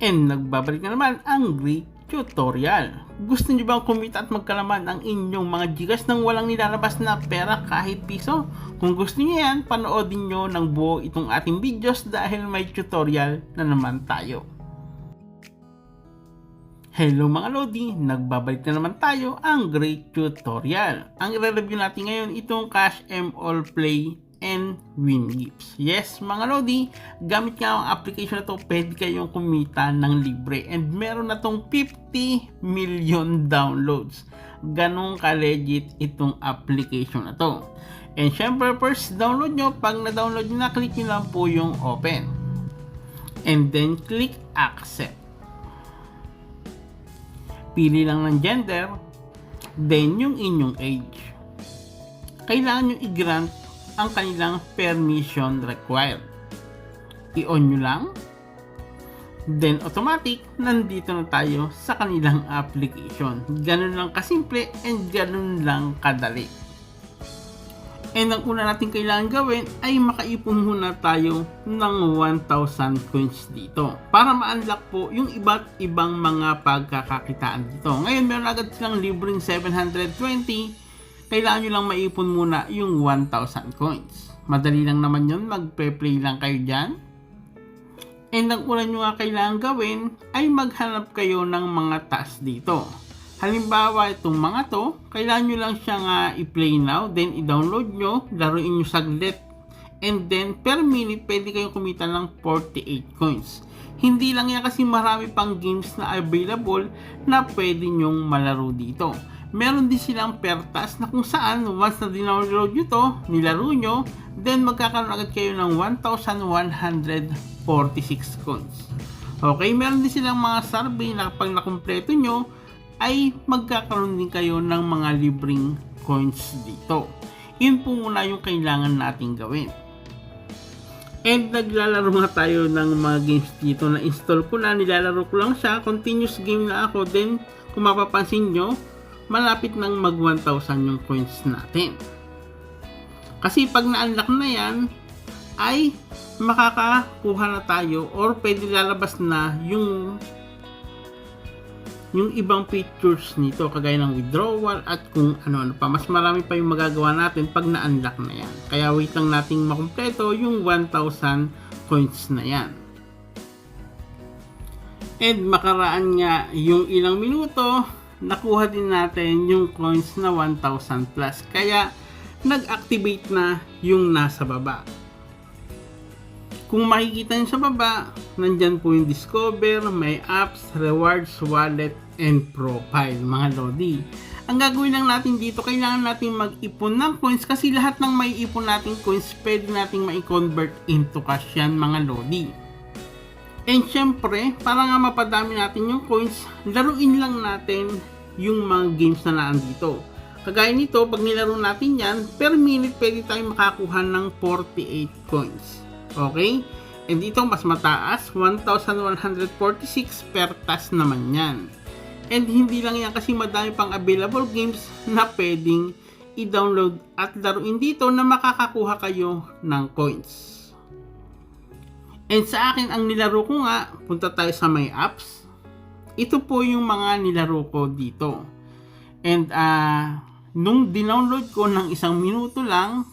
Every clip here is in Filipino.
And nagbabalik na naman ang Greek Tutorial. Gusto niyo bang kumita at magkalaman ang inyong mga gigas nang walang nilalabas na pera kahit piso? Kung gusto niyo yan, panoodin niyo ng buo itong ating videos dahil may tutorial na naman tayo. Hello mga Lodi, nagbabalik na naman tayo ang Greek Tutorial. Ang i-review natin ngayon itong Cash M All Play and Win Gifts. Yes mga Lodi, gamit nga ang application na to, pwede kayong kumita ng libre and meron na tong 50 million downloads. Ganong ka-legit itong application na to. And syempre first download nyo, pag na-download nyo na, click nyo lang po yung open and then click accept. Pili lang ng gender, then yung inyong age. Kailangan nyo i-grant ang kanilang permission required. I-on nyo lang, then automatic, nandito na tayo sa kanilang application. Ganun lang kasimple and ganun lang kadali. And ang una natin kailangan gawin ay makaipon muna tayo ng 1,000 coins dito para ma-unlock po yung iba't ibang mga pagkakakitaan dito. Ngayon meron agad silang libreng 720. Kailangan nyo lang maipon muna yung 1,000 coins. Madali lang naman yun, magpe-play lang kayo dyan. And ang una nyo nga kailangan gawin ay maghanap kayo ng mga task dito. Halimbawa, itong mga to, kailangan nyo lang siyang i-play now, then i-download nyo, laruin nyo saglit, and then per minute, pwede kayong kumita ng 48 coins. Hindi lang yan kasi marami pang games na available na pwede nyong malaro dito. Meron din silang per task na kung saan, once na dinownload nyo to, nilaro nyo, then magkakaroon agad kayo ng 1,146 coins. Okay, meron din silang mga survey na kapag nakumpleto nyo, ay magkakaroon din kayo ng mga libreng coins dito. Yun po muna yung kailangan nating gawin. And naglalaro nga tayo ng mga games dito na install ko na, nilalaro ko lang siya, continuous game na ako. Then kung mapapansin nyo, malapit nang mag 1,000 yung coins natin. Kasi pag na-unlock na yan, ay makakakuha na tayo or pwede lalabas na yung ibang features nito kagaya ng withdrawal at kung ano-ano pa. Mas marami pa yung magagawa natin pag na-unlock na yan. Kaya wait lang nating makumpleto yung 1,000 coins na yan. And makaraan nga yung ilang minuto, nakuha din natin yung coins na 1,000 plus. Kaya nag-activate na yung nasa baba. Kung makikita nyo sa baba, nandyan po yung discover, may apps, rewards, wallet, and profile mga Lodi. Ang gagawin lang natin dito, kailangan natin mag-ipon ng coins kasi lahat ng may ipon nating coins pwede nating ma-convert into cash yan mga Lodi. And syempre, para nga mapadami natin yung coins, laruin lang natin yung mga games na naandito. Kagaya nito, pag nilaro natin yan, per minute pwede tayong makakuha ng 48 coins. Okay? And dito mas mataas, 1,146 per task naman yan. And hindi lang yan kasi madami pang available games na pwedeng i-download at laruin dito na makakakuha kayo ng coins. And sa akin, ang nilaro ko nga, punta tayo sa my apps. Ito po yung mga nilaro ko dito. And nung dinownload ko ng 1 minuto lang,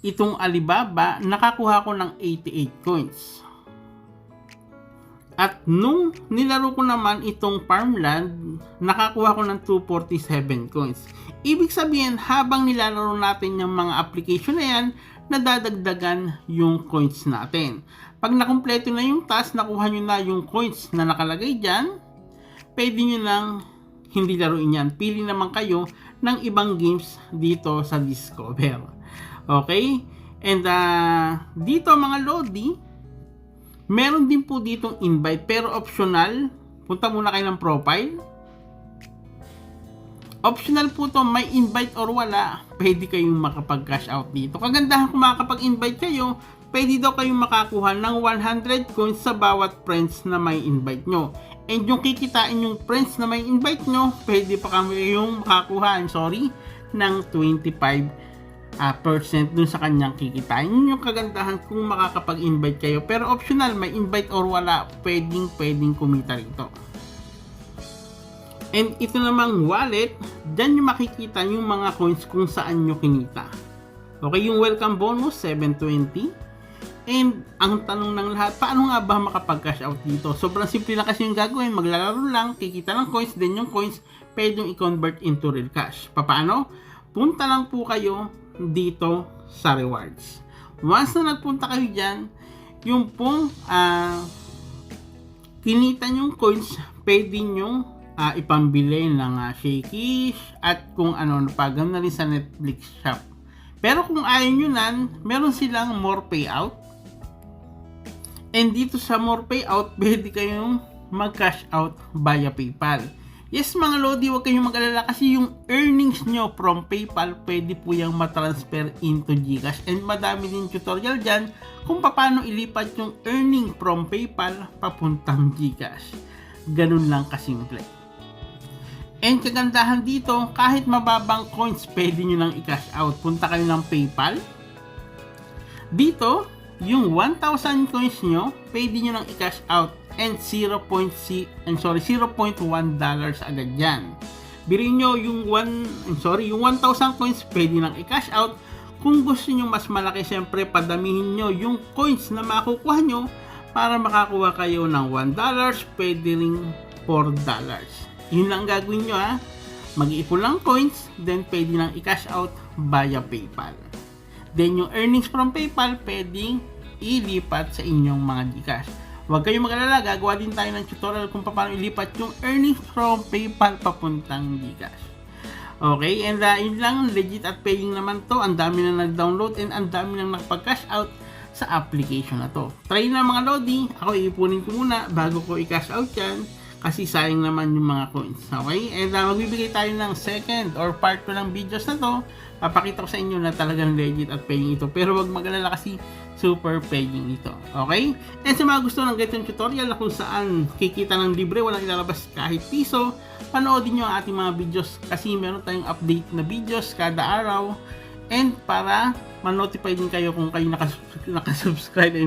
itong Alibaba, nakakuha ko ng 88 coins. At nung nilaro ko naman itong Farmland, nakakuha ko ng 247 coins. Ibig sabihin, habang nilalaro natin yung mga application na yan, nadadagdagan yung coins natin. Pag nakumpleto na yung task, nakuha nyo na yung coins na nakalagay dyan, pwede nyo lang hindi laruin yan. Pili naman kayo ng ibang games dito sa Discover. Okay? And dito mga Lodi, meron din po ditong invite pero optional. Punta muna kayo ng profile. Optional po to, may invite or wala, pwede kayong makapag-cash out dito. Kagandahan kung makakapag-invite kayo, pwede daw kayong makakuha ng 100 coins sa bawat friends na may invite nyo. And yung kikitain yung friends na may invite nyo, pwede pa kayong makakuha, ng 25 percent dun sa kanyang kikitain. Yun yung kagandahan kung makakapag-invite kayo. Pero optional, may invite or wala, pwedeng kumita rito. And ito namang wallet, dyan yung makikita yung mga coins kung saan nyo kinita. Okay, yung welcome bonus, 720. And ang tanong ng lahat, paano nga ba makapag-cash out dito? Sobrang simple lang kasi yung gagawin, maglalaro lang, kikita ng coins, then yung coins, pwedeng i-convert into real cash. Paano? Punta lang po kayo dito sa rewards. Once na nagpunta kayo dyan, yung pong kinita nyong coins, pwede nyong ipambili ng shakies at kung ano pa, ganoon na rin sa Netflix shop. Pero kung ayaw nyo nan, meron silang more payout. And dito sa more payout, pwede kayong mag-cash out via PayPal. Yes mga Lodi, huwag kayong mag-alala kasi yung earnings nyo from PayPal, pwede po yung matransfer into GCash. And madami din tutorial dyan kung paano ilipat yung earning from PayPal papuntang GCash. Ganun lang kasimple. And kagandahan dito, kahit mababang coins, pwede nyo lang i-cash out. Punta kayo ng PayPal. Dito, yung 1,000 coins nyo, pwede nyo lang i-cash out. And 0.1 dollars agad yan. Birin nyo yung 1,000 coins pwede nang i-cash out. Kung gusto nyo mas malaki, syempre padamihin nyo yung coins na makukuha nyo para makakuha kayo ng 1 dollars, pwede ring 4 dollars. Yun lang gagawin nyo ha. Mag-iipon lang coins, then pwede nang i-cash out via PayPal. Then yung earnings from PayPal pwedeng ilipat sa inyong mga GCash. Huwag kayong mag-alala, gagawa din tayo ng tutorial kung paano ilipat yung earnings from PayPal papuntang GCash. Okay, and yun lang, legit at paying naman to. Ang dami na nag-download and ang dami na nakapag-cash out sa application na to. Try na mga Lodi, ako iipunin ko muna bago ko i-cash out yan kasi sayang naman yung mga coins. Okay, and magbibigay tayo ng second or part 2 ng videos na to. Papakita ko sa inyo na talagang legit at paying ito. Pero wag mag-alala kasi super paying ito. Okay? And sa mga gusto ng ganitong tutorial na kung saan kikita ng libre, walang ilalabas kahit piso, panoodin nyo ang ating mga videos kasi meron tayong update na videos kada araw. And para ma-notify din kayo kung kayo nakasubscribe,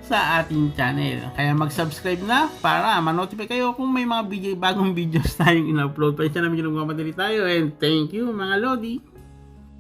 sa ating channel. Kaya mag-subscribe na para ma-notify kayo kung may mga bagong videos tayong in-upload. Pasensya namin yung magmamadali tayo and thank you mga Lodi!